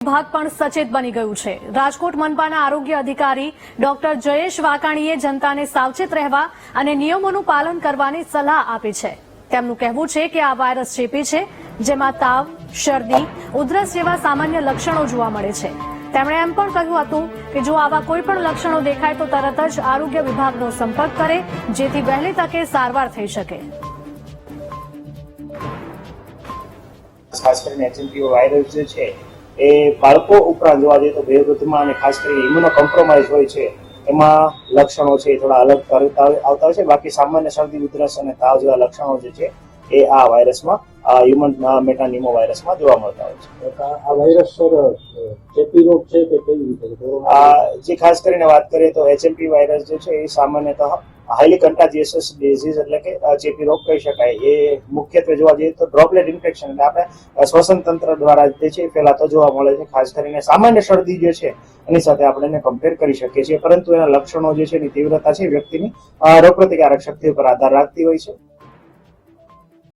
વિભાગ પણ સચેત બની ગયું છે। રાજકોટ મનપાના આરોગ્ય અધિકારી ડોક્ટર જયેશ વાકાણીએ જનતાને સાવચેત રહેવા અને નિયમોનું પાલન કરવાની સલાહ આપી છે। તેમનું કહેવું છે કે આ વાયરસ ચેપી છે, જેમાં તાવ, શરદી, ઉધરસ જેવા સામાન્ય લક્ષણો જોવા મળે છે। તેમણે એમ પણ કહ્યું હતું કે જો આવા કોઈ પણ લક્ષણો દેખાય તો તરત જ આરોગ્ય વિભાગનો સંપર્ક કરે, જેથી વહેલી તકે સારવાર થઈ શકે। ખાસ કરીને એચએમપી વાયરસ જે છે એ બાળકો ઉપરાંત જોવા જઈએ તો વયોવૃદ્ધમાં અને ખાસ કરીને ઇમ્યુનો કોમ્પ્રોમાઇઝ હોય છે એમાં લક્ષણો છે થોડા અલગ આવતા હોય છે। બાકી સામાન્ય શરદી, ઉધરસ અને તાવ જેવા લક્ષણો જે છે એ આ વાયરસમાં હ્યુમન મેટાનિમો વાયરસમાં જોવા મળતા હોય છે। આ વાયરસ સર ચેપી રોગ છે કે કેવી રીતે? જે ખાસ કરીને વાત કરીએ તો એચએમપી વાયરસ જે છે એ સામાન્યતઃ હાઈલી કન્ટાજિયસ ડિઝીઝ એટલે કે ચેપી રોગ કહી શકાય। એ મુખ્યત્વે જોવા જઈએ તો ડ્રોપલેટ ઇન્ફેક્શન એટલે આપણે શ્વસન તંત્ર દ્વારા જે છે ફેલાતો જોવા મળે છે। ખાસ કરીને સામાન્ય શરદી જે છે એની સાથે આપણે એને કમ્પેર કરી શકીએ છીએ, પરંતુ એના લક્ષણો જે છે એની તીવ્રતા છે વ્યક્તિની રોગપ્રતિકારક શક્તિ ઉપર આધાર રાખતી હોય છે।